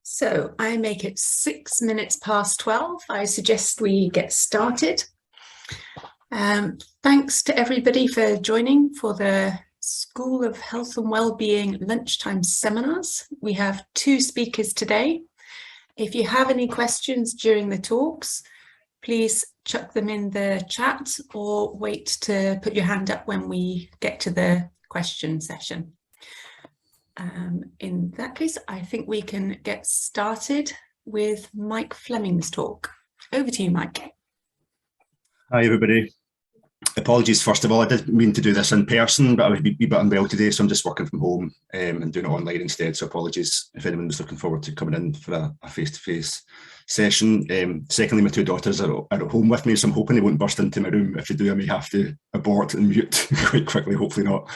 So I make it 6 minutes past 12. I suggest we get started. Thanks to everybody for joining for the School of Health and Wellbeing lunchtime seminars. We have 2 speakers today. If you have any questions during the talks, please chuck them in the chat or wait to put your hand up when we get to the question session. In that case, I think we can get started with Mike Flemming's talk. Over to you, Mike. Hi, everybody. Apologies, first of all, I did mean to do this in person, but I was a bit unwell today, so I'm just working from home and doing it online instead. So apologies if anyone was looking forward to coming in for a face-to-face session. Secondly, my 2 daughters are at home with me, so I'm hoping they won't burst into my room. If they do, I may have to abort and mute quite quickly, hopefully not.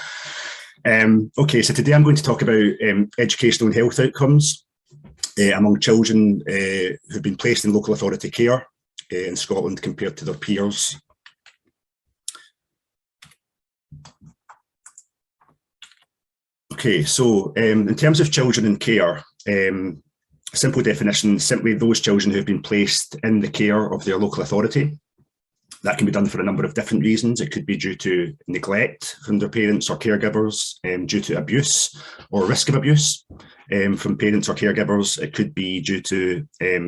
Okay, so today I'm going to talk about educational and health outcomes among children who've been placed in local authority care in Scotland compared to their peers. Okay, so in terms of children in care, simple definition, simply those children who have been placed in the care of their local authority. That can be done for a number of different reasons. It could be due to neglect from their parents or caregivers, due to abuse or risk of abuse from parents or caregivers. It could be due to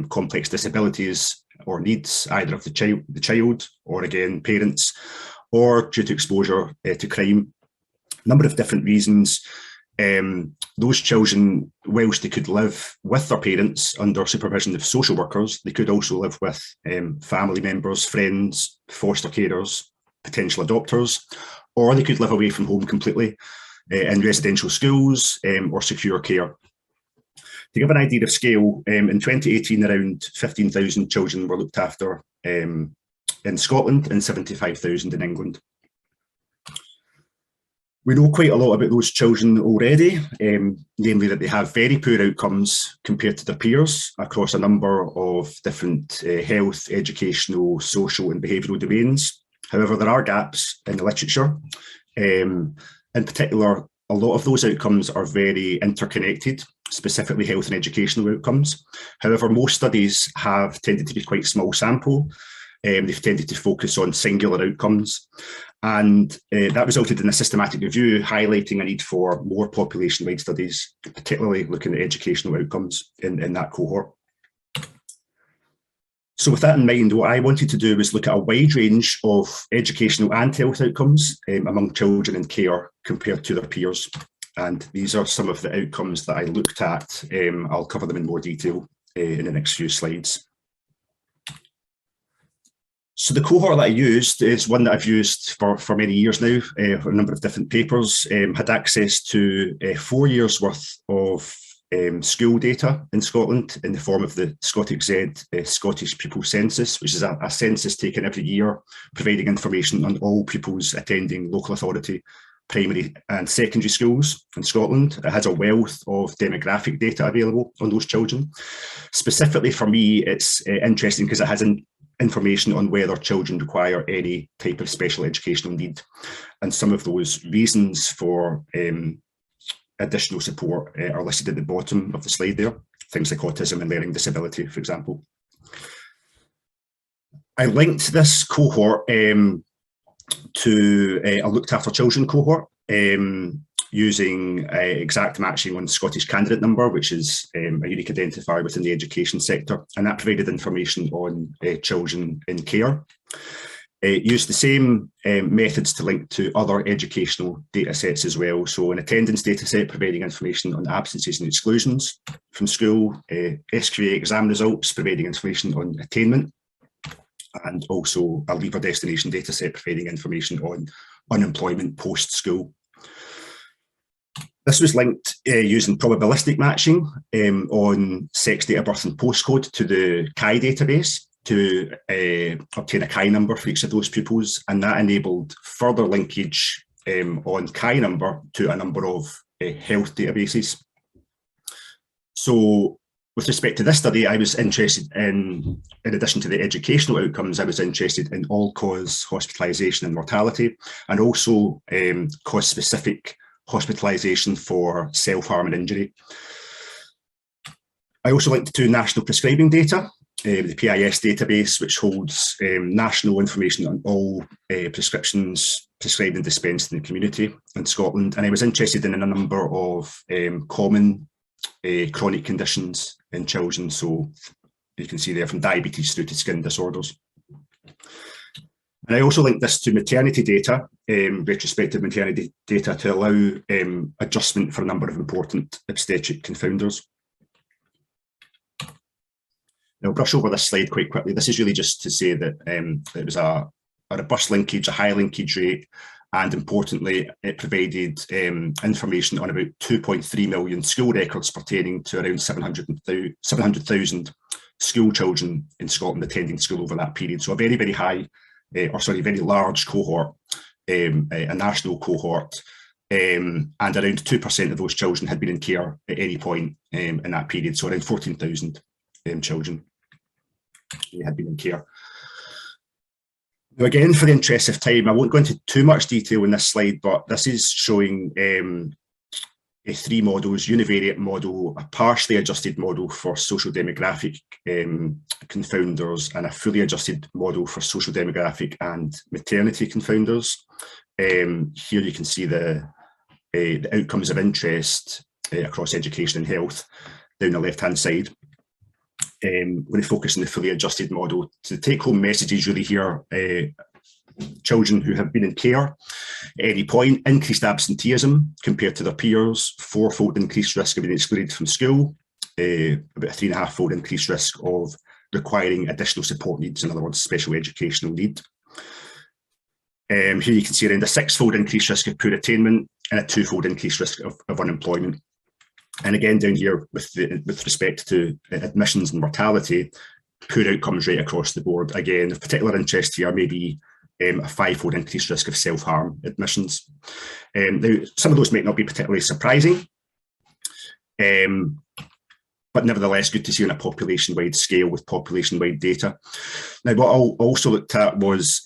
complex disabilities or needs, either of the child or, again, parents, or due to exposure to crime. A number of different reasons. Those children, whilst they could live with their parents under supervision of social workers, they could also live with family members, friends, foster carers, potential adopters, or they could live away from home completely in residential schools or secure care. To give an idea of scale, in 2018, around 15,000 children were looked after in Scotland and 75,000 in England. We know quite a lot about those children already, namely that they have very poor outcomes compared to their peers across a number of different health, educational, social and behavioural domains. However, there are gaps in the literature. In particular, a lot of those outcomes are very interconnected, specifically health and educational outcomes. However, most studies have tended to be quite small sample. They've tended to focus on singular outcomes. And that resulted in a systematic review highlighting a need for more population-wide studies, particularly looking at educational outcomes in that cohort. So with that in mind, what I wanted to do was look at a wide range of educational and health outcomes among children in care compared to their peers. And these are some of the outcomes that I looked at. I'll cover them in more detail in the next few slides. So the cohort that I used is one that I've used for many years now, for a number of different papers, had access to 4 years worth of school data in Scotland in the form of the Scottish Pupil Census, which is a census taken every year, providing information on all pupils attending local authority primary and secondary schools in Scotland. It has a wealth of demographic data available on those children. Specifically for me, it's interesting because it has information on whether children require any type of special educational need. And some of those reasons for additional support are listed at the bottom of the slide there. Things like autism and learning disability, for example. I linked this cohort to a looked after children cohort using exact matching on Scottish candidate number, which is a unique identifier within the education sector, and that provided information on children in care. It used the same methods to link to other educational data sets as well. So an attendance data set providing information on absences and exclusions from school, SQA exam results providing information on attainment, and also a Leaver destination data set providing information on unemployment post-school. This was linked using probabilistic matching on sex, date of birth and postcode to the CHI database to obtain a CHI number for each of those pupils, and that enabled further linkage on CHI number to a number of health databases. So with respect to this study, I was interested in addition to the educational outcomes, I was interested in all-cause hospitalisation and mortality, and also cause-specific hospitalisation for self-harm and injury. I also linked to national prescribing data, the PIS database, which holds national information on all prescriptions prescribed and dispensed in the community in Scotland. And I was interested in a number of common chronic conditions in children. So you can see there from diabetes through to skin disorders. And I also linked this to maternity data, retrospective maternity data, to allow adjustment for a number of important obstetric confounders. Now, I'll brush over this slide quite quickly. This is really just to say that it was a robust linkage, a high linkage rate, and importantly, it provided information on about 2.3 million school records pertaining to around 700,000 school children in Scotland attending school over that period. So a very, very high, very large cohort, a national cohort, and around 2% of those children had been in care at any point in that period. So around 14,000 children had been in care. Now, again, for the interest of time, I won't go into too much detail in this slide, but this is showing three models: univariate model, a partially adjusted model for social demographic confounders, and a fully adjusted model for social demographic and maternity confounders. Here you can see the outcomes of interest across education and health down the left-hand side. When we focus on the fully adjusted model, so the take-home messages really here: children who have been in care at any point, increased absenteeism compared to their peers, 4-fold increased risk of being excluded from school, about a 3.5-fold increased risk of requiring additional support needs, in other words, special educational need. Here you can see around a 6-fold increased risk of poor attainment and a 2-fold increased risk of unemployment. And again, down here with respect to admissions and mortality, poor outcomes rate across the board. Again, of particular interest here may be a 5-fold increased risk of self-harm admissions. Now, some of those might not be particularly surprising, but nevertheless good to see on a population-wide scale with population-wide data. Now, what I also looked at was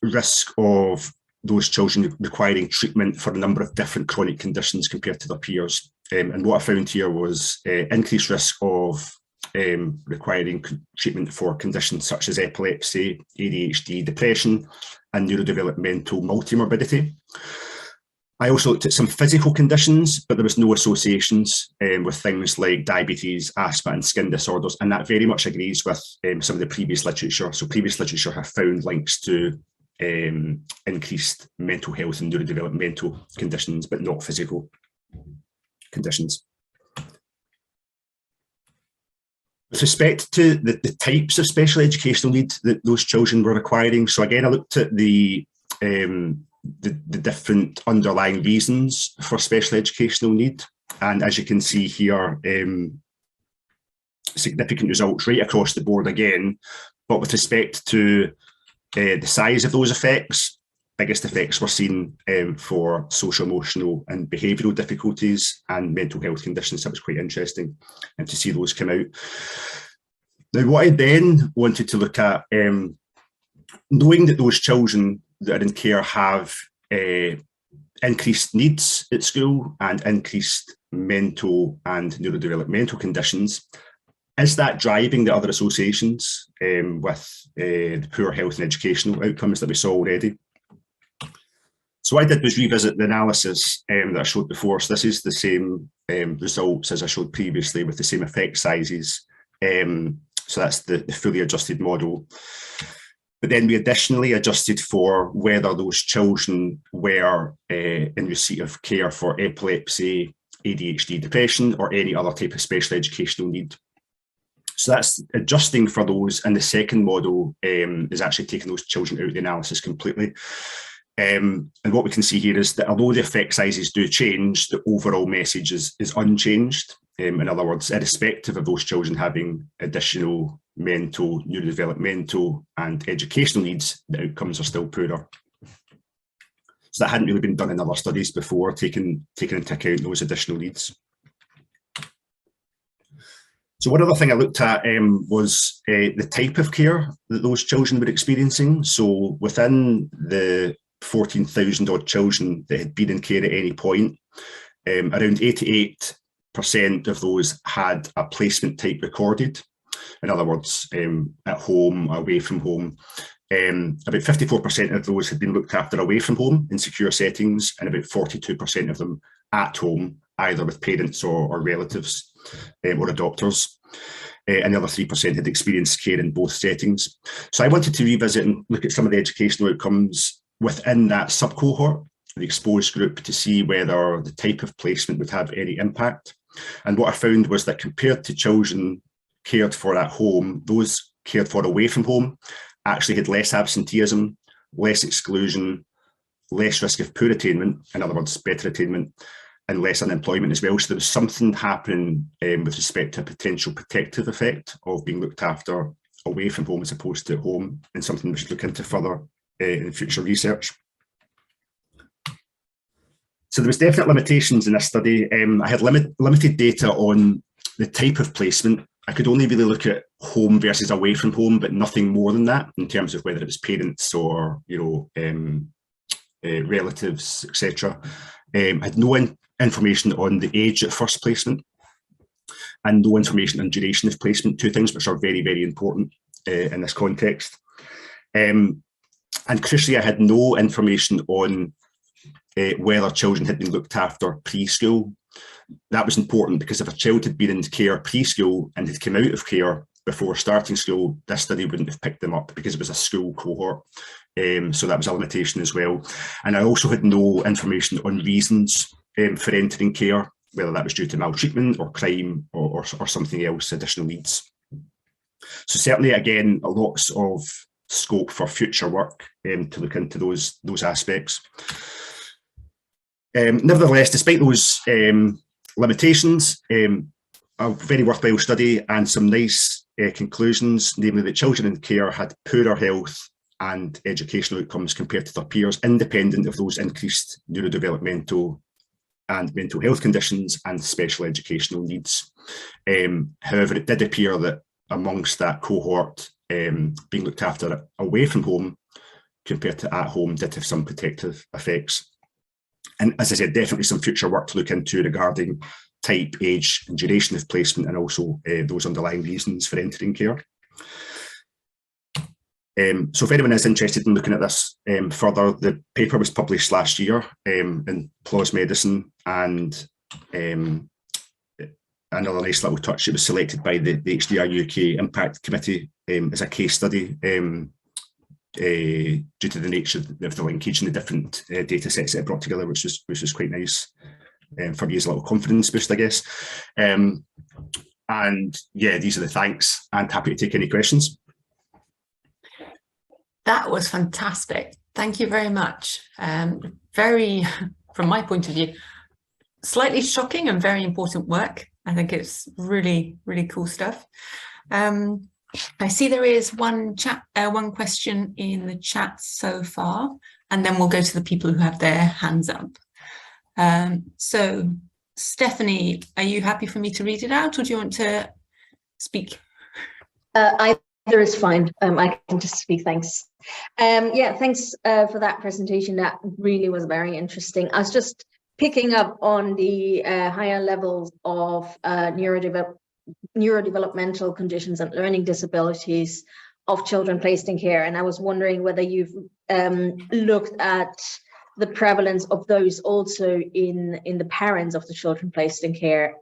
risk of those children requiring treatment for a number of different chronic conditions compared to their peers. And what I found here was increased risk of requiring treatment for conditions such as epilepsy, ADHD, depression, and neurodevelopmental multimorbidity. I also looked at some physical conditions, but there was no associations with things like diabetes, asthma, and skin disorders, and that very much agrees with some of the previous literature. So previous literature have found links to increased mental health and neurodevelopmental conditions, but not physical conditions. With respect to the types of special educational need that those children were requiring, so again, I looked at the different underlying reasons for special educational need, and as you can see here, significant results right across the board again, but with respect to the size of those effects, biggest effects were seen for social, emotional and behavioural difficulties and mental health conditions. That was quite interesting to see those come out. Now, what I then wanted to look at, knowing that those children that are in care have increased needs at school and increased mental and neurodevelopmental conditions, is that driving the other associations with the poor health and educational outcomes that we saw already? So what I did was revisit the analysis that I showed before. So this is the same results as I showed previously with the same effect sizes. So that's the fully adjusted model. But then we additionally adjusted for whether those children were in receipt of care for epilepsy, ADHD, depression, or any other type of special educational need. So that's adjusting for those, and the second model is actually taking those children out of the analysis completely. And what we can see here is that although the effect sizes do change, the overall message is unchanged. In other words, irrespective of those children having additional mental, neurodevelopmental and educational needs, the outcomes are still poorer. So that hadn't really been done in other studies before, taking into account those additional needs. So one other thing I looked at was the type of care that those children were experiencing. So within the 14,000 odd children that had been in care at any point, around 88 of those had a placement type recorded. In other words, at home, away from home. About 54% of those had been looked after away from home in secure settings, and about 42% of them at home, either with parents or relatives or adopters. And the other 3% had experienced care in both settings. So I wanted to revisit and look at some of the educational outcomes within that sub-cohort, the exposed group, to see whether the type of placement would have any impact. And what I found was that compared to children cared for at home, those cared for away from home actually had less absenteeism, less exclusion, less risk of poor attainment, in other words, better attainment, and less unemployment as well. So there was something happening with respect to a potential protective effect of being looked after away from home as opposed to at home, and something we should look into further in future research. So there was definite limitations in this study. I had limited data on the type of placement. I could only really look at home versus away from home, but nothing more than that in terms of whether it was parents or relatives, etc. I had no information on the age at first placement, and no information on duration of placement, two things which are very, very important in this context. And crucially, I had no information on whether children had been looked after preschool. That was important because if a child had been in care preschool and had come out of care before starting school, this study wouldn't have picked them up because it was a school cohort. So that was a limitation as well. And I also had no information on reasons for entering care, whether that was due to maltreatment or crime or something else, additional needs. So certainly, again, lots of scope for future work to look into those aspects. Nevertheless, despite those limitations, a very worthwhile study and some nice conclusions, namely that children in care had poorer health and educational outcomes compared to their peers, independent of those increased neurodevelopmental and mental health conditions and special educational needs. However, it did appear that amongst that cohort, being looked after away from home compared to at home did have some protective effects. And as I said, definitely some future work to look into regarding type, age, and duration of placement, and also those underlying reasons for entering care. So if anyone is interested in looking at this further, the paper was published last year in PLOS Medicine, and another nice little touch, it was selected by the HDR UK Impact Committee as a case study due to the nature of the linkage and the different data sets that it brought together, which was quite nice for me as a little confidence boost, I guess. And yeah, these are the thanks, and happy to take any questions. That was fantastic. Thank you very much. Very, from my point of view, slightly shocking and very important work. I think it's really, really cool stuff. I see there is one question in the chat so far, and then we'll go to the people who have their hands up. So, Stephanie, are you happy for me to read it out, or do you want to speak? Either is fine. I can just speak, thanks. Yeah, thanks for that presentation. That really was very interesting. I was just picking up on the higher levels of neurodevelopmental conditions and learning disabilities of children placed in care, and I was wondering whether you've looked at the prevalence of those also in the parents of the children placed in care,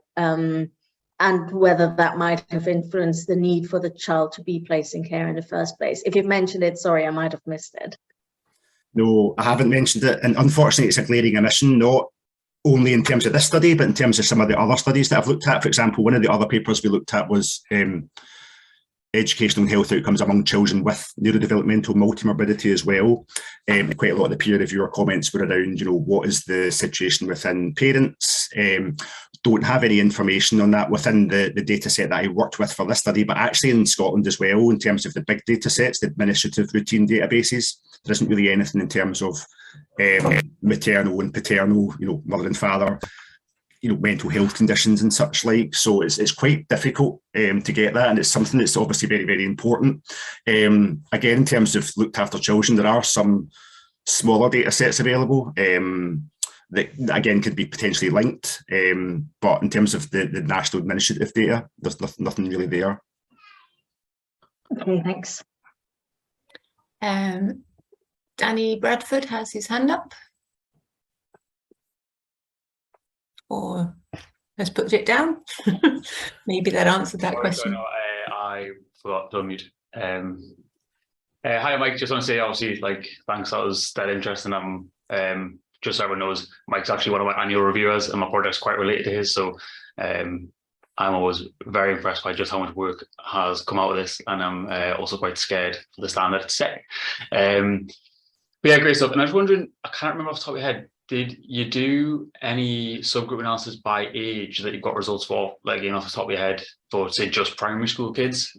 and whether that might have influenced the need for the child to be placed in care in the first place. If you've mentioned it, sorry, I might have missed it. No, I haven't mentioned it, and unfortunately it's a glaring omission, not only in terms of this study, but in terms of some of the other studies that I've looked at. For example, one of the other papers we looked at was educational and health outcomes among children with neurodevelopmental multimorbidity as well. Quite a lot of the peer reviewer comments were around, what is the situation within parents? Don't have any information on that within the data set that I worked with for this study, but actually in Scotland as well, in terms of the big data sets, the administrative routine databases, there isn't really anything in terms of maternal and paternal, mother and father, mental health conditions and such like. So it's quite difficult to get that, and it's something that's obviously very, very important. Again, in terms of looked after children, there are some smaller data sets available. that again could be potentially linked. But in terms of the national administrative data, there's nothing really there. Okay, thanks. Danny Bradford has his hand up. Or has put it down. Maybe that answered that question. No, I forgot to unmute. Hi, Mike. Just want to say, obviously, thanks. That was that interesting. Just so everyone knows, Mike's actually one of my annual reviewers, and my project's quite related to his. So, I'm always very impressed by just how much work has come out of this, and I'm also quite scared for the standard to set. But yeah, great stuff. And I was wondering, I can't remember off the top of your head, did you do any subgroup analysis by age that you've got results for, off the top of your head, for say just primary school kids,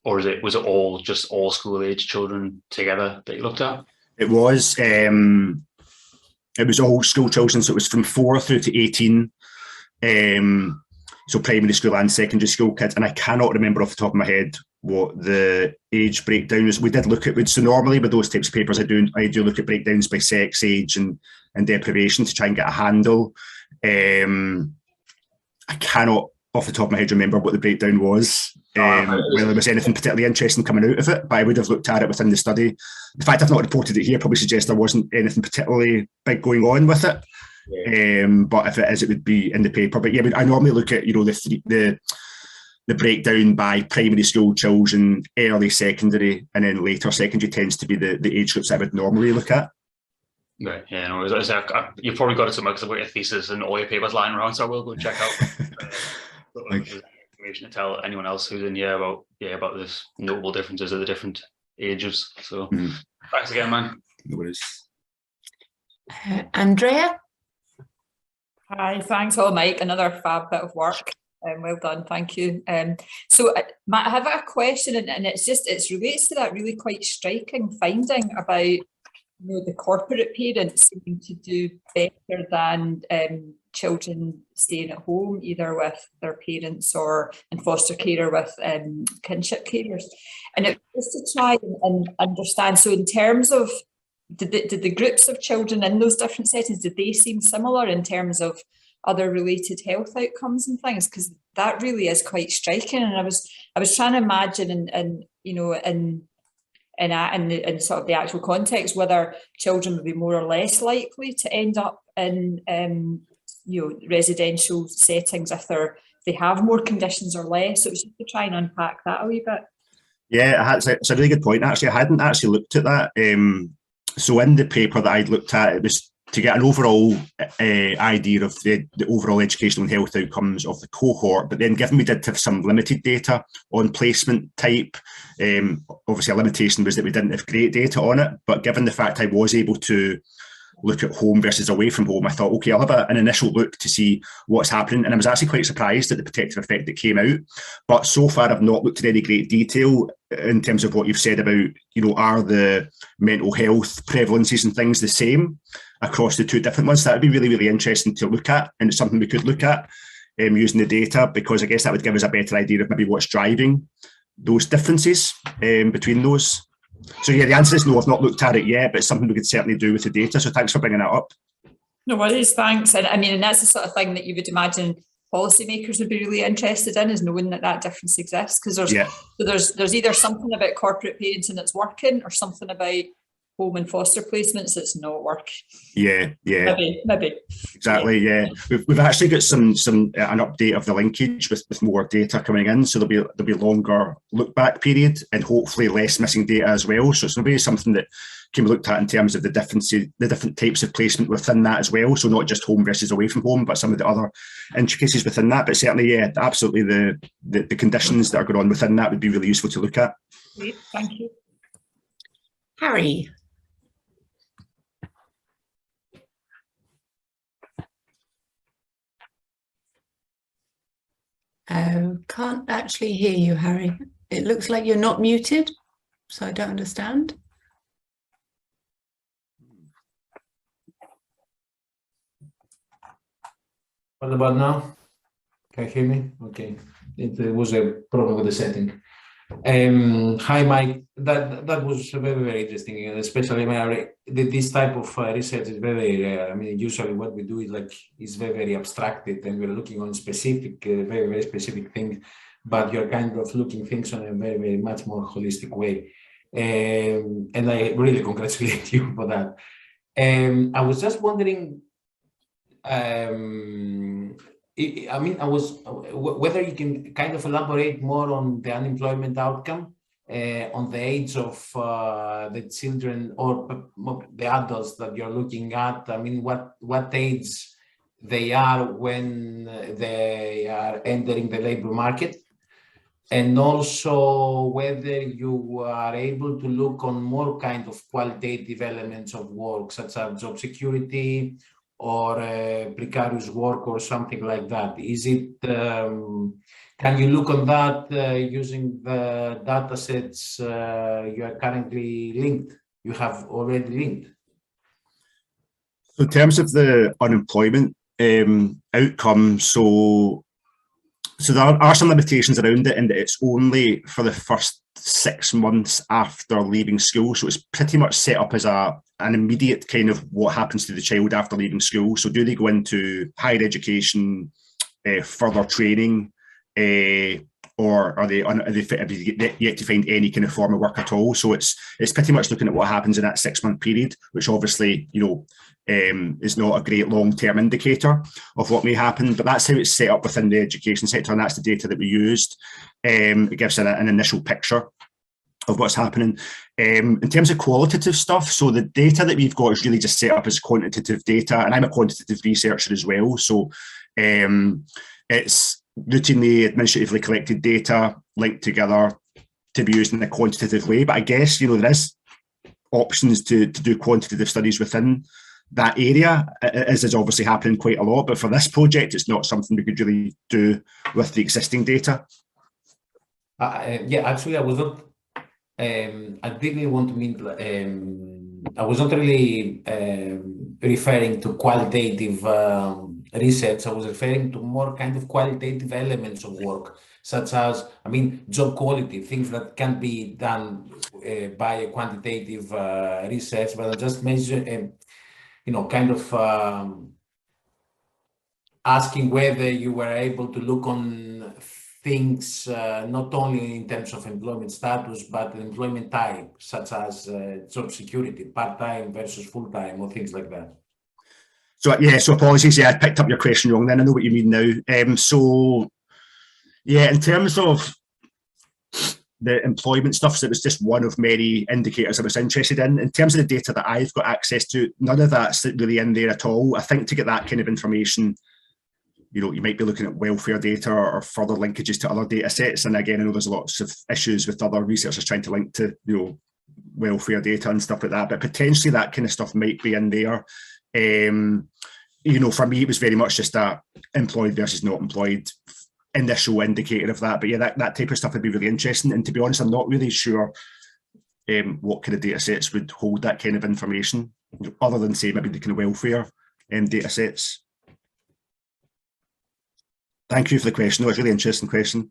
or was it all school age children together that you looked at? It was all school children, so it was from 4 through to 18. So primary school and secondary school kids, and I cannot remember off the top of my head what the age breakdown is. We did look at, so normally with those types of papers I do look at breakdowns by sex, age and deprivation to try and get a handle. I cannot off the top of my head remember what the breakdown was, whether there was anything particularly interesting coming out of it, but I would have looked at it within the study. The fact I've not reported it here probably suggests there wasn't anything particularly big going on with it. Yeah. But if it is, it would be in the paper. But yeah, I normally look at the breakdown by primary school children, early secondary, and then later secondary tends to be the age groups I would normally look at. Right. Yeah. No, you've probably got it somewhere because I've got your thesis and all your papers lying around, so I will go check out information to tell anyone else who's in here about this notable differences of the different ages. So thanks again, man. No worries. Andrea. Hi, thanks. Oh, Mike, another fab bit of work. Well done, thank you. So Matt, I have a question, and it relates to that really quite striking finding about the corporate parents seeming to do better than children staying at home, either with their parents or in foster care or with kinship carers. And it was to try and understand. So in terms of did the groups of children in those different settings, did they seem similar in terms of other related health outcomes and things? Because that really is quite striking. And I was trying to imagine in sort of the actual context whether children would be more or less likely to end up in residential settings if they have more conditions or less. So it was just to try and unpack that a wee bit. Yeah, it's a really good point. Actually, I hadn't actually looked at that. So in the paper that I'd looked at, it was to get an overall idea of the overall educational and health outcomes of the cohort. But then given we did have some limited data on placement type, obviously a limitation was that we didn't have great data on it. But given the fact I was able to look at home versus away from home, I thought, okay, I'll have an initial look to see what's happening. And I was actually quite surprised at the protective effect that came out. But so far, I've not looked at any great detail in terms of what you've said about, are the mental health prevalences and things the same across the two different ones? That would be really, really interesting to look at. And it's something we could look at using the data, because I guess that would give us a better idea of maybe what's driving those differences between those. So yeah, the answer is no, I've not looked at it yet, but it's something we could certainly do with the data. So thanks for bringing that up. No worries, thanks. And I mean, and that's the sort of thing that you would imagine policymakers would be really interested in, is knowing that difference exists, because there's either something about corporate parenting that's working or something about home and foster placements that's not working. Yeah. Maybe. Exactly. Yeah. We've actually got an update of the linkage with more data coming in, so there'll be longer look back period and hopefully less missing data as well. So it's going to be something that can be looked at in terms of the different types of placement within that as well. So not just home versus away from home, but some of the other intricacies within that. But certainly, yeah, absolutely the conditions that are going on within that would be really useful to look at. Great, thank you. Harry. Can't actually hear you, Harry. It looks like you're not muted, so I don't understand. What about now? Can you hear me? Okay. It was a problem with the setting. Hi, Mike. That was very, very interesting, and especially this type of research is very rare. I mean, usually what we do is very, very abstracted, and we're looking on specific, very, very specific things. But you're kind of looking things on a very, very much more holistic way, and I really congratulate you for that. I was just wondering. I mean, I was whether you can kind of elaborate more on the unemployment outcome, on the age of the children or the adults that you're looking at. I mean, what age they are when they are entering the labor market, and also whether you are able to look on more kind of qualitative elements of work, such as job security, or precarious work or something like that. Is it, can you look on that using the data sets you are currently linked, you have already linked? So in terms of the unemployment outcome, so there are some limitations around it, and it's only for the first 6 months after leaving school. So it's pretty much set up as an immediate kind of what happens to the child after leaving school. So do they go into higher education, further training, or are they yet to find any kind of form of work at all? So it's pretty much looking at what happens in that 6 month period, which obviously, you know, is not a great long-term indicator of what may happen, but that's how it's set up within the education sector, and that's the data that we used. It gives an initial picture of what's happening. In terms of qualitative stuff, so the data that we've got is really just set up as quantitative data, and I'm a quantitative researcher as well, so it's routinely administratively collected data linked together to be used in a quantitative way. But I guess, you know, there is options to do quantitative studies within that area, as is obviously happening quite a lot, but for this project it's not something we could really do with the existing data. Yeah, actually I was not I didn't want to mean I was not really referring to qualitative research. I was referring to more kind of qualitative elements of work, such as, I mean, job quality, things that can be done by a quantitative research, but I just measure, you know, kind of asking whether you were able to look on things not only in terms of employment status, but employment type, such as job security, part-time versus full-time, or things like that. So yeah, so apologies, yeah, I picked up your question wrong then, I know what you mean now. So yeah, in terms of the employment stuff, so it was just one of many indicators I was interested in. In terms of the data that I've got access to, none of that's really in there at all. I think to get that kind of information, you know, you might be looking at welfare data or further linkages to other data sets. And again, I know there's lots of issues with other researchers trying to link to, you know, welfare data and stuff like that, but potentially that kind of stuff might be in there. You know, for me, it was very much just that employed versus not employed initial indicator of that. But yeah, that type of stuff would be really interesting. And to be honest, I'm not really sure what kind of data sets would hold that kind of information, other than say maybe the kind of welfare data sets. Thank you for the question. That was a really interesting question.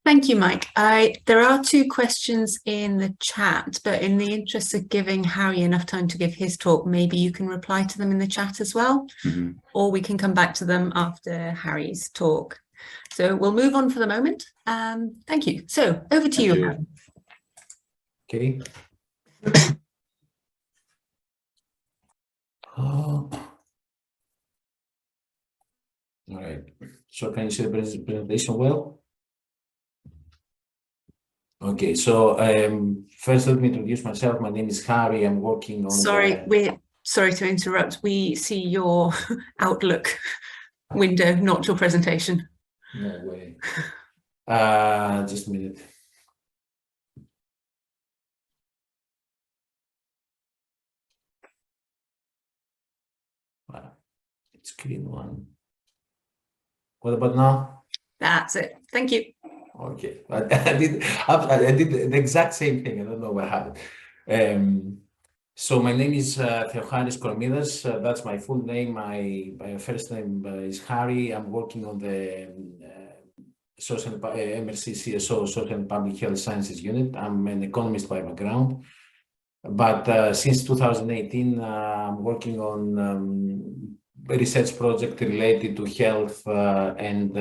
Thank you, Mike. There are 2 questions in the chat, but in the interest of giving Harry enough time to give his talk, maybe you can reply to them in the chat as well, or we can come back to them after Harry's talk. So we'll move on for the moment. Thank you. So over to you, Harry. Okay. All right. So can you see the presentation well? Okay, so first let me introduce myself. My name is Harry. I'm working on We're sorry to interrupt. We see your Outlook window, not your presentation. No way. Just a minute. Wow, it's green one. What about now? That's it. Thank you. Okay, I did the exact same thing. I don't know what happened. So my name is Harry Kromydas. That's my full name. My first name is Harry. I'm working on the MRC CSO, Social and Public Health Sciences Unit. I'm an economist by background, but since 2018, I'm working on a research project related to health and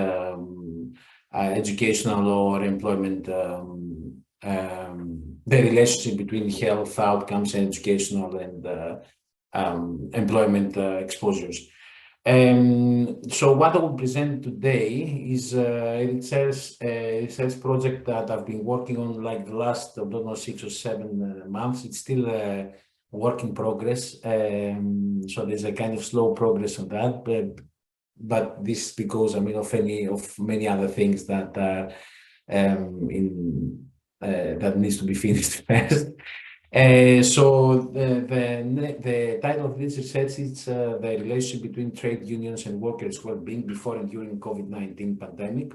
educational or employment, the relationship between health outcomes and educational and employment exposures. So what I will present today is a research project that I've been working on like the last, I don't know, 6 or 7 months. It's still a work in progress. So there's a kind of slow progress on that, but this is because, I mean, of many other things that that needs to be finished first. So the title of this research is the relationship between trade unions and workers' well-being before and during COVID-19 pandemic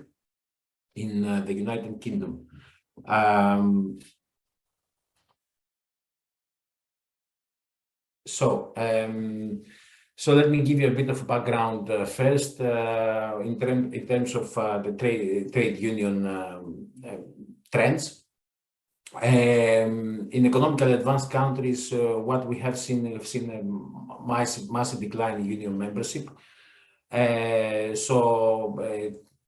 in the United Kingdom. So let me give you a bit of background first in terms of the trade union trends. In economically advanced countries, what we have seen, we've seen a massive decline in union membership.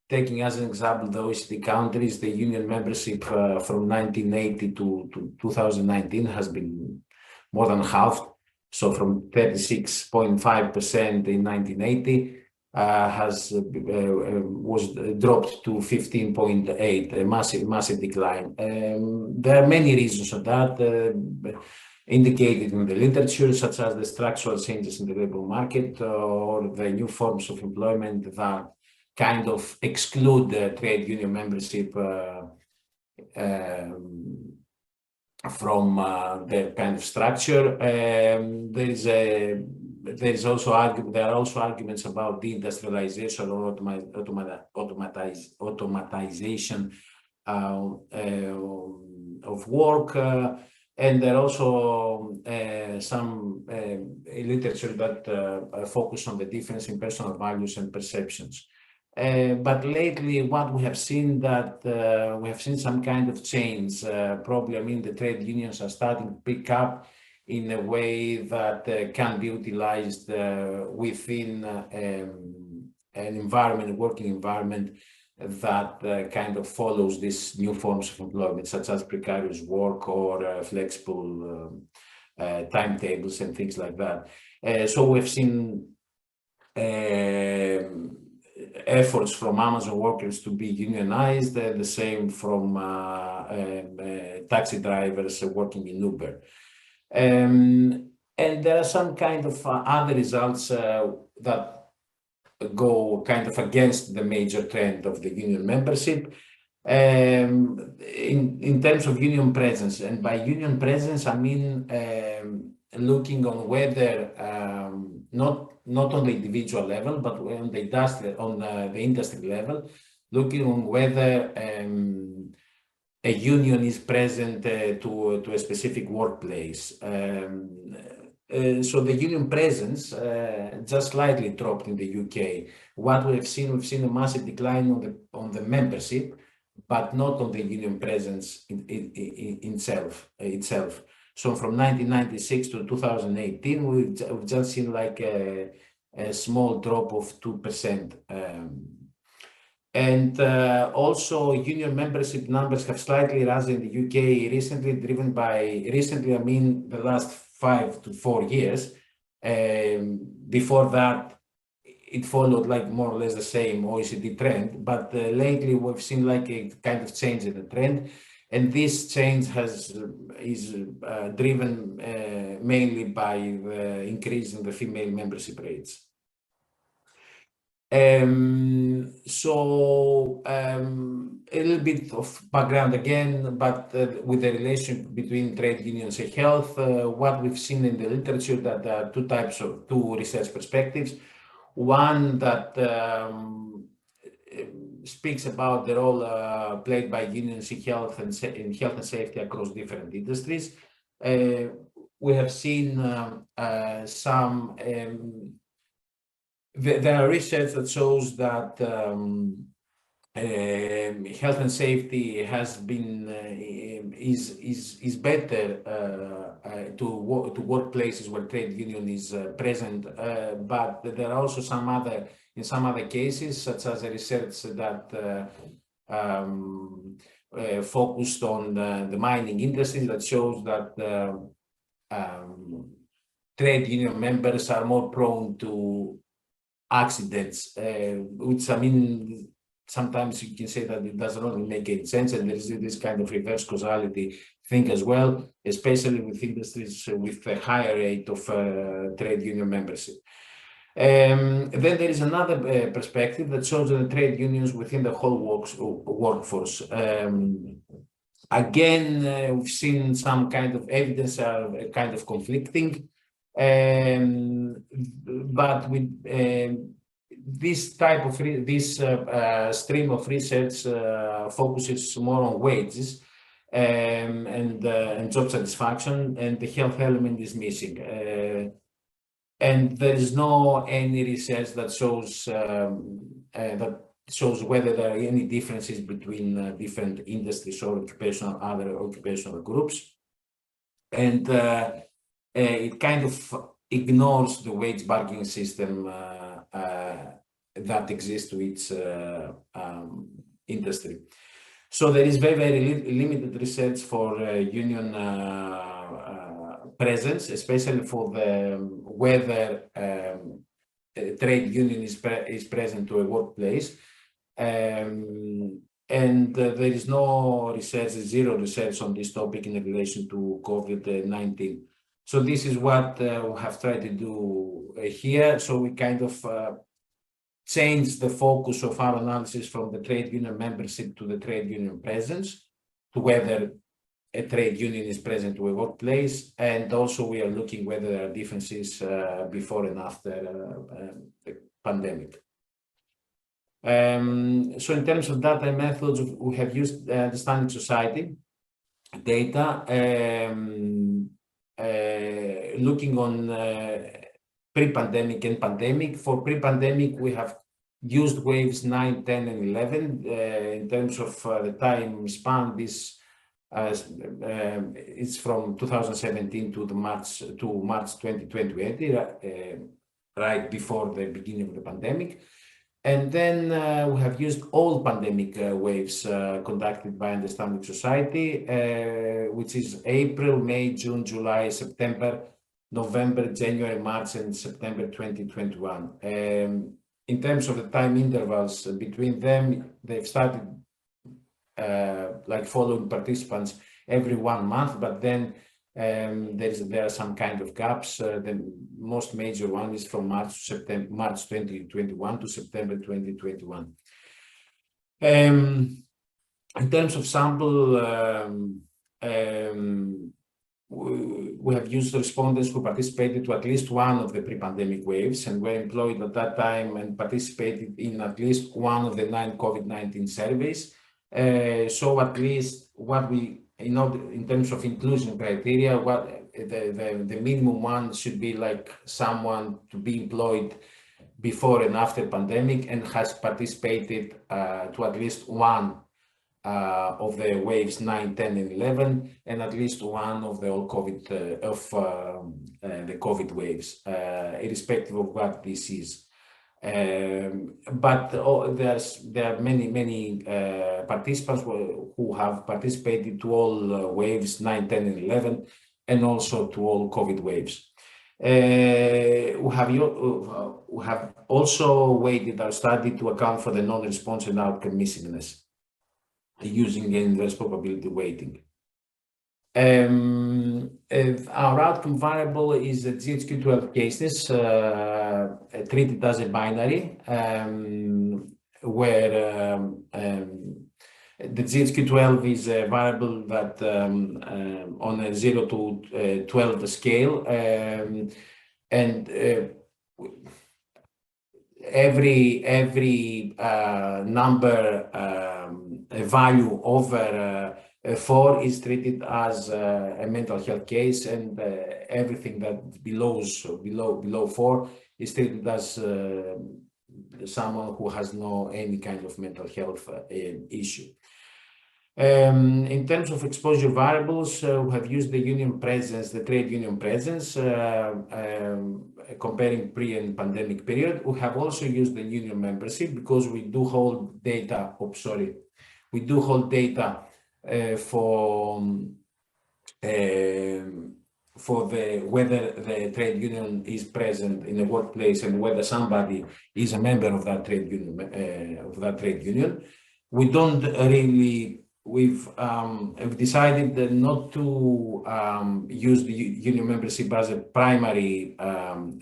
Taking as an example the OECD countries, the union membership from 1980 to 2019 has been more than halved. So from 36.5% in 1980 was dropped to 15.8, a massive decline. There are many reasons for that indicated in the literature, such as the structural changes in the labor market or the new forms of employment that kind of exclude the trade union membership from the kind of structure. There are also arguments about deindustrialization or automatization of work, and there are also some literature that focus on the difference in personal values and perceptions. But lately, what we have seen some kind of change. Probably, I mean, the trade unions are starting to pick up in a way that can be utilized within an working environment that kind of follows these new forms of employment, such as precarious work or flexible timetables and things like that. So we've seen efforts from Amazon workers to be unionized, the same from taxi drivers working in Uber. And there are some kind of other results that go kind of against the major trend of the union membership. In terms of union presence, and by union presence, I mean looking on whether not on the individual level, but on the industry level, looking on whether a union is present to a specific workplace. So the union presence just slightly dropped in the UK. What we've seen a massive decline on the membership, but not on the union presence itself. So from 1996 to 2018, we've just seen like a small drop of 2%. And also union membership numbers have slightly risen in the UK recently, I mean the last 5 to 4 years. Before that, it followed like more or less the same OECD trend, but lately we've seen like a kind of change in the trend. And this change is driven mainly by the increase in the female membership rates. So a little bit of background again, but with the relation between trade unions and health, what we've seen in the literature that there are two research perspectives. One that speaks about the role played by unions in health and safety across different industries. We have seen there are research that shows that health and safety has been is better to workplaces where trade union is present, but there are also some other cases, such as a research that focused on the mining industry, that shows that trade union members are more prone to accidents, which, I mean, sometimes you can say that it doesn't really make any sense, and there is this kind of reverse causality thing as well, especially with industries with a higher rate of trade union membership. Then there is another perspective that shows that the trade unions within the whole workforce. Again, we've seen some kind of evidence are kind of conflicting, but with this type of stream of research focuses more on wages and job satisfaction, and the health element is missing. And there is no any research that shows whether there are any differences between different industries or other occupational groups, and it kind of ignores the wage bargaining system that exists to each industry. So there is very limited research for union presence, especially for whether a trade union is present to a workplace, and there is no research, zero research on this topic in relation to COVID-19. So this is what we have tried to do here. So we kind of changed the focus of our analysis from the trade union membership to the trade union presence, to whether a trade union is present to a workplace, and also we are looking whether there are differences before and after the pandemic. So in terms of data methods, we have used the Standing Society data, looking on pre-pandemic and pandemic. For pre-pandemic, we have used waves 9, 10, and 11. In terms of the time span, this it's from 2017 to March 2020, right before the beginning of the pandemic. And then we have used all pandemic waves conducted by the Standing Society, which is April, May, June, July, September, November, January, March, and September 2021. In terms of the time intervals between them, they've started like following participants every 1 month, but then there are some kind of gaps. The most major one is from March 2021 to September 2021. In terms of sample, we have used respondents who participated to at least one of the pre-pandemic waves and were employed at that time and participated in at least one of the 9 COVID-19 surveys. So at least what we, in terms of inclusion criteria, what the minimum one should be like someone to be employed before and after pandemic and has participated to at least one of the waves 9, 10, and 11, and at least one of the all COVID the COVID waves, irrespective of what this is. But there are many participants who have participated to all waves 9, 10, and 11, and also to all COVID waves. We have also weighted our study to account for the non-response and outcome missingness using inverse probability weighting. Our outcome variable is the GHQ-12 cases treated as a binary, where the GHQ-12 is a variable that on a 0 to 12 scale, and every number value over 4 is treated as a mental health case, and everything that below 4 is treated as someone who has any kind of mental health issue. In terms of exposure variables, we have used the union presence, the trade union presence, comparing pre and pandemic period. We have also used the union membership because we do hold data. We do hold data for whether the trade union is present in the workplace and whether somebody is a member of that trade union. We don't really. We've decided not to use the union membership as a primary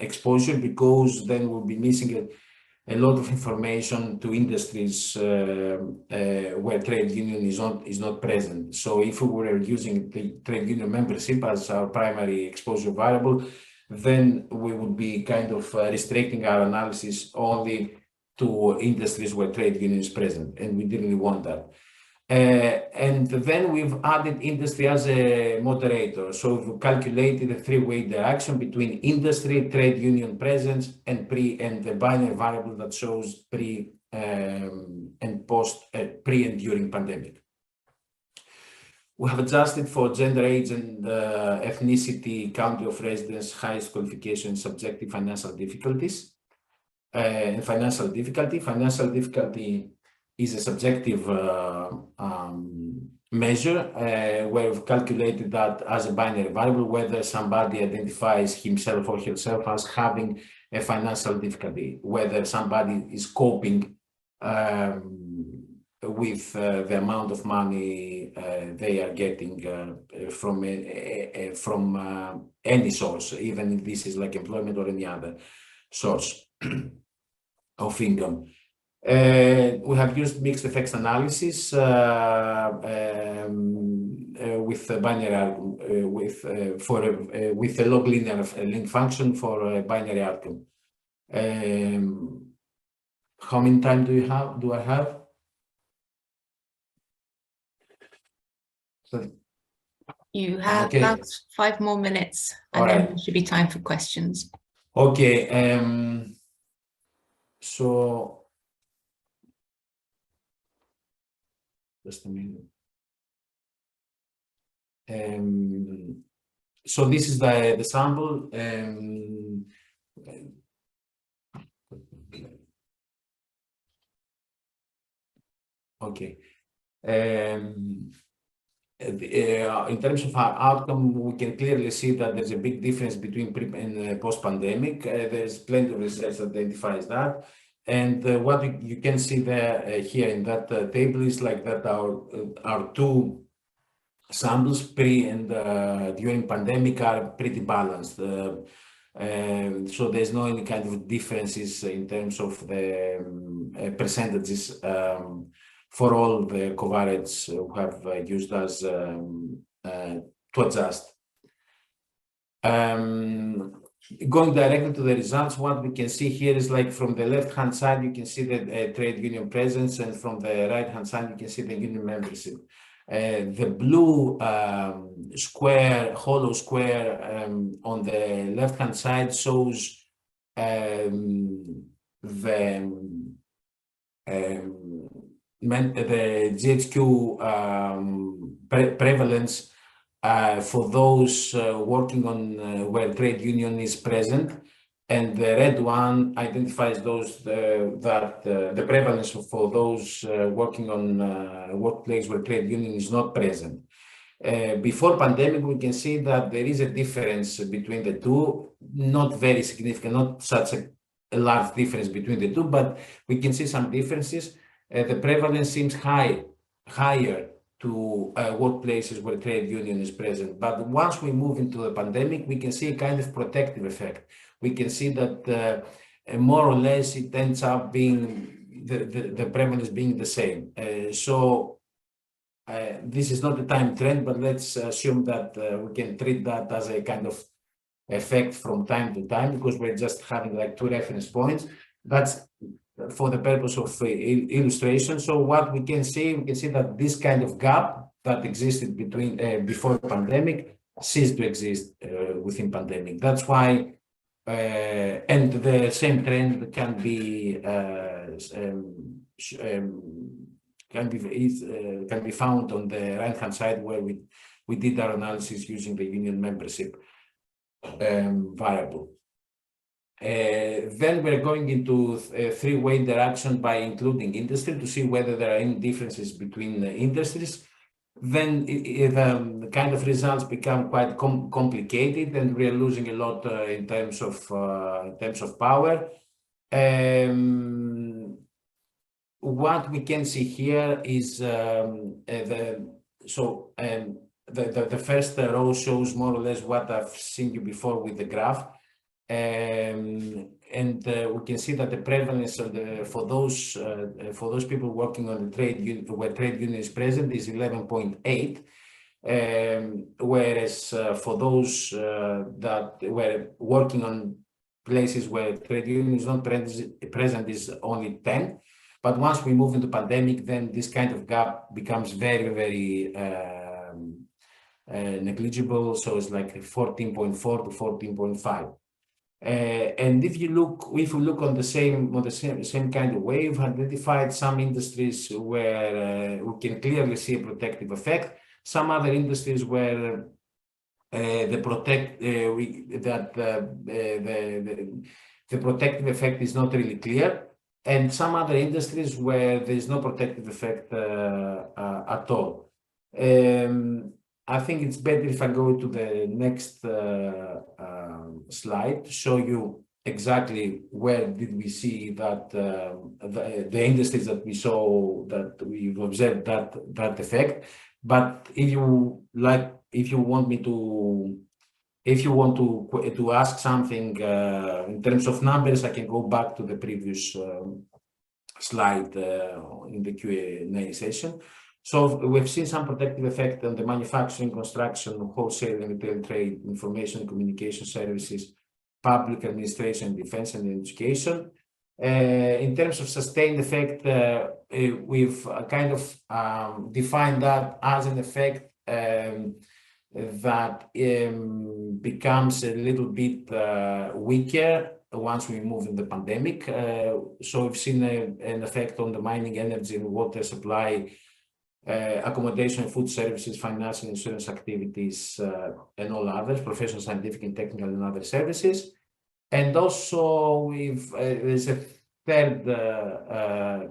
exposure, because then we'll be missing a lot of information to industries where trade union is not present. So if we were using the trade union membership as our primary exposure variable, then we would be kind of restricting our analysis only to industries where trade union is present, and we didn't want that. And then we've added industry as a moderator. So we've calculated a three-way interaction between industry, trade union presence, and the binary variable that shows pre and during pandemic. We have adjusted for gender, age, and ethnicity, country of residence, highest qualification, subjective financial difficulties. Financial difficulty is a subjective measure where we've calculated that as a binary variable, whether somebody identifies himself or herself as having a financial difficulty, whether somebody is coping with the amount of money they are getting from any source, even if this is like employment or any other source of income. We have used mixed effects analysis with a binary with a log linear link function for a binary outcome. How many time do I have? So, you have okay. about 5 more minutes, and then there should be time for questions. Okay. So just a minute. So this is the sample. Okay. In terms of our outcome, we can clearly see that there's a big difference between pre and post-pandemic. There's plenty of research that identifies that. And what you can see there here in that table is like that our two samples, pre and during pandemic, are pretty balanced. So there's no any kind of differences in terms of the percentages for all the covariates we have used as to adjust. Going directly to the results, what we can see here is like from the left-hand side, you can see the trade union presence, and from the right-hand side, you can see the union membership. The blue hollow square on the left-hand side shows the GHQ prevalence for those working on where trade union is present, and the red one identifies those the prevalence for those working on workplace where trade union is not present. Before pandemic, we can see that there is a difference between the two, not very significant, not such a large difference between the two, but we can see some differences. The prevalence seems higher to workplaces where trade union is present. But once we move into the pandemic, we can see a kind of protective effect. We can see that more or less it ends up being the prevalence being the same. So this is not a time trend, but let's assume that we can treat that as a kind of effect from time to time, because we're just having like 2 reference points. That's for the purpose of illustration. So what we can see that this kind of gap that existed between before the pandemic ceased to exist within pandemic. That's why and the same trend can be found on the right-hand side, where we did our analysis using the union membership variable. Then we're going into three-way direction by including industry to see whether there are any differences between the industries. Then the kind of results become quite complicated, and we're losing a lot in terms of power. What we can see here is the first row shows more or less what I've seen you before with the graph. And we can see that the prevalence of for those people working on the where trade union is present is 11.8, whereas for those that were working on places where trade union is not present is only 10. But once we move into pandemic, then this kind of gap becomes very, very negligible. So it's like 14.4 to 14.5. And if we look on the same kind of way, we've identified some industries where we can clearly see a protective effect. Some other industries where the protective effect is not really clear, and some other industries where there is no protective effect at all. I think it's better if I go to the next slide to show you exactly where did we see that the industries that we saw, that we've observed that effect. But if you want to ask something in terms of numbers, I can go back to the previous slide in the Q&A session. So we've seen some protective effect on the manufacturing, construction, wholesale and retail trade, information and communication services, public administration, defense and education. In terms of sustained effect, we've kind of defined that as an effect that becomes a little bit weaker once we move in the pandemic. So we've seen an effect on the mining, energy and water supply, accommodation, food services, financial insurance activities, and all others, professional, scientific and technical and other services. And also there's a third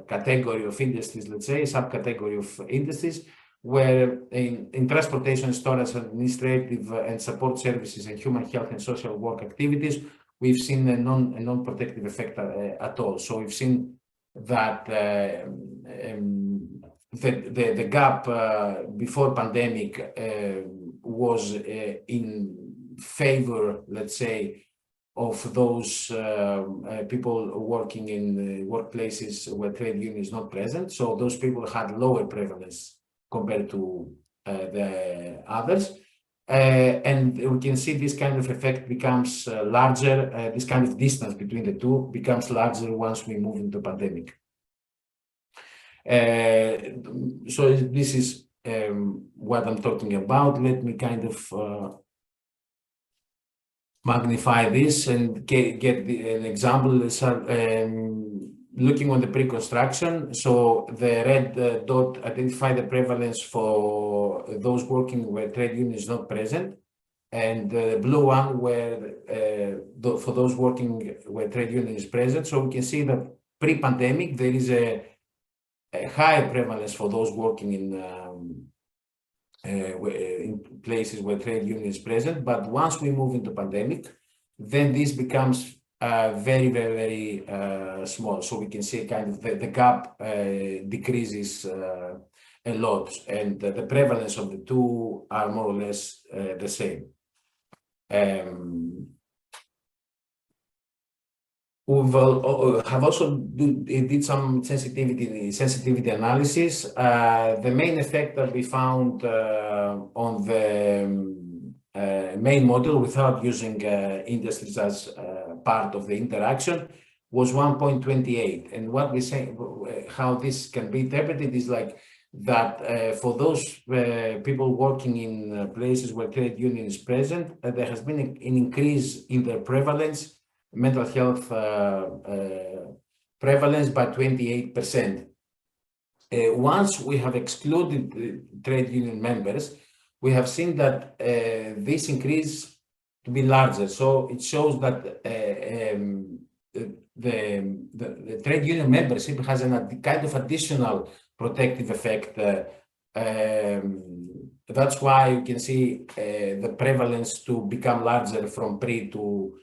category of industries, let's say, subcategory of industries, where in transportation, storage, administrative and support services and human health and social work activities, we've seen a non-protective effect at all. So we've seen that the gap before pandemic was in favor, let's say, of those people working in workplaces where trade union is not present. So those people had lower prevalence compared to the others. And we can see this kind of effect becomes larger, this kind of distance between the two becomes larger once we move into pandemic. So this is what I'm talking about. Let me kind of magnify this and get an example. Looking on the pre-construction, so the red dot identify the prevalence for those working where trade union is not present, and the blue one where for those working where trade union is present. So we can see that pre-pandemic there is a higher prevalence for those working in places where trade union is present. But once we move into pandemic, then this becomes very, very, very small. So we can see kind of the gap decreases a lot, and the prevalence of the two are more or less the same. We have also did some sensitivity analysis. The main effect that we found on the main model without using industries as part of the interaction was 1.28. And what we say, how this can be interpreted is like that for those people working in places where trade union is present, there has been an increase in their prevalence mental health prevalence by 28%. Once we have excluded trade union members, we have seen that this increase to be larger. So it shows that the trade union membership has a kind of additional protective effect. That's why you can see the prevalence to become larger from pre to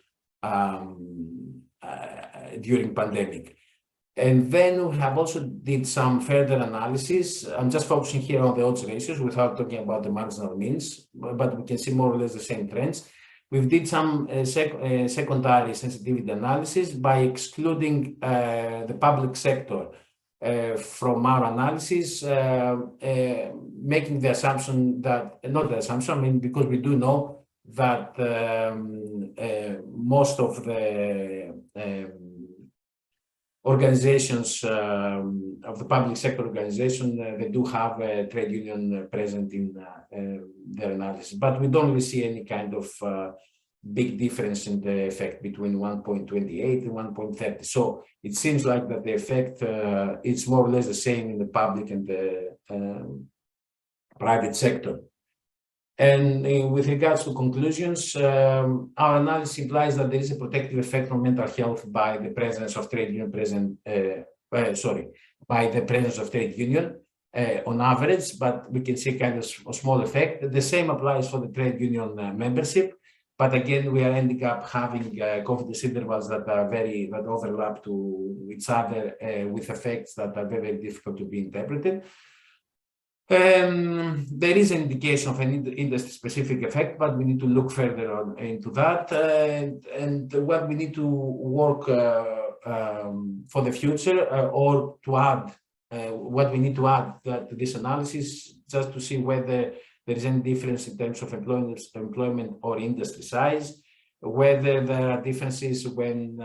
during pandemic. And then we have also did some further analysis. I'm just focusing here on the odds ratios without talking about the marginal means, but we can see more or less the same trends. We did some secondary sensitivity analysis by excluding the public sector from our analysis, making the assumption that, not the assumption, I mean, because we do know that most of the organizations of the public sector organization, they do have a trade union present in their analysis, but we don't really see any kind of big difference in the effect between 1.28 and 1.30. So it seems like that the effect is more or less the same in the public and the private sector. And with regards to conclusions, our analysis implies that there is a protective effect on mental health by the presence of trade union by the presence of trade union on average, but we can see kind of a small effect. The same applies for the trade union membership, but again, we are ending up having confidence intervals that are that overlap to each other with effects that are very, very difficult to be interpreted. There is an indication of an industry-specific effect, but we need to look further into that. And what we need to work for the future, or to add, what we need to add to this analysis, just to see whether there is any difference in terms of employment or industry size, whether there are differences when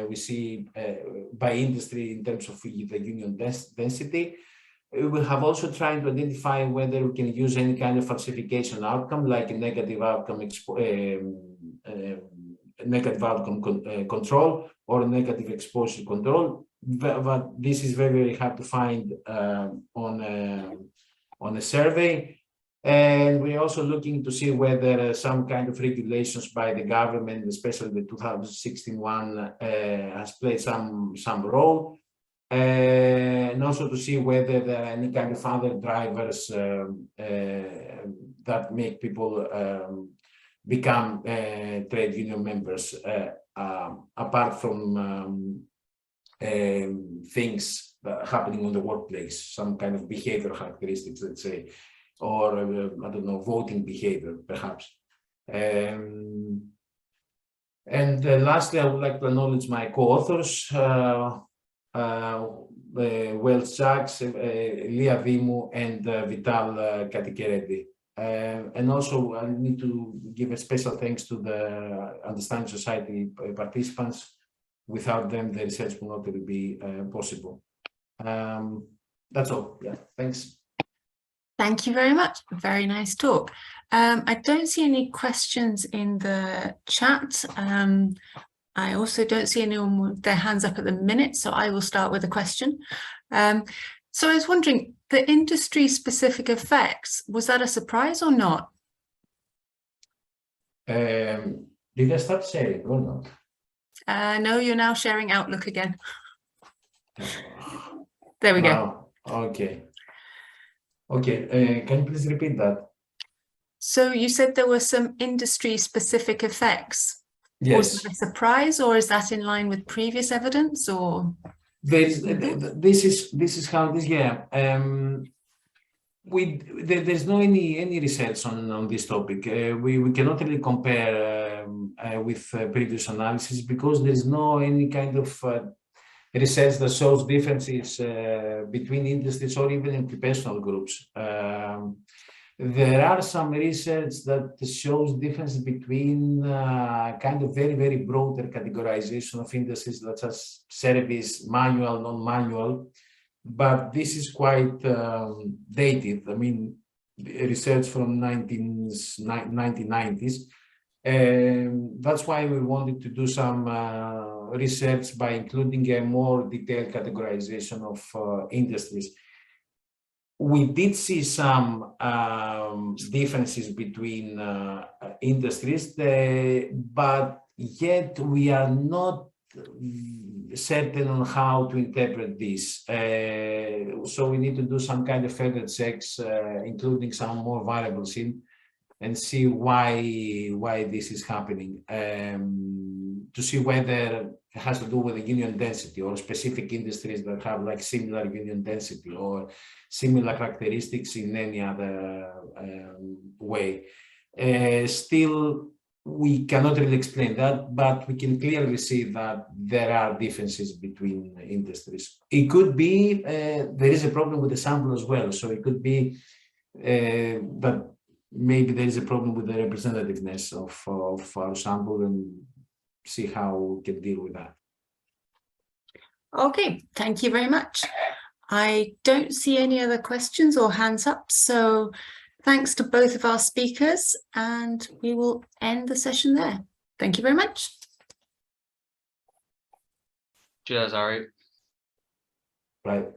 we see by industry in terms of the union density. We will have also tried to identify whether we can use any kind of falsification outcome, like a negative outcome control or negative exposure control. But this is very, very hard to find on a survey. And we're also looking to see whether some kind of regulations by the government, especially the 2016 one, has played some role. And also to see whether there are any kind of other drivers that make people become trade union members, apart from things happening on the workplace, some kind of behavioral characteristics, let's say, or I don't know, voting behavior, perhaps. And lastly, I would like to acknowledge my co-authors, Wells Jacks, Lia Vimu, and Vital Katikereddi. And also I need to give a special thanks to the Understanding Society participants. Without them, the research will not really be possible. That's all. Yeah, thanks. Thank you very much. Very nice talk. I don't see any questions in the chat. I also don't see anyone with their hands up at the minute, so I will start with a question. So I was wondering, the industry-specific effects, was that a surprise or not? Did I start sharing or not? No, you're now sharing Outlook again. There we go. Okay. Okay, can you please repeat that? So you said there were some industry-specific effects. Yes. Was it a surprise, or is that in line with previous evidence, or? This is how it is. Yeah. There's no any research on this topic. We cannot really compare with previous analysis because there is no any kind of research that shows differences between industries or even in occupational groups. There are some research that shows difference between kind of very, very broader categorization of industries such as service, manual, non-manual, but this is quite dated. I mean, research from 1990s. That's why we wanted to do some research by including a more detailed categorization of industries. We did see some differences between industries, but yet we are not certain on how to interpret this. So we need to do some kind of further checks, including some more variables in, and see why this is happening, to see whether it has to do with the union density or specific industries that have like similar union density or similar characteristics in any other way. Still, we cannot really explain that, but we can clearly see that there are differences between industries. It could be there is a problem with the sample as well, so it could be that maybe there is a problem with the representativeness of our sample, and see how we can deal with that. Okay, thank you very much. I don't see any other questions or hands up, so thanks to both of our speakers, and we will end the session there. Thank you very much. Cheers, Harry. Right.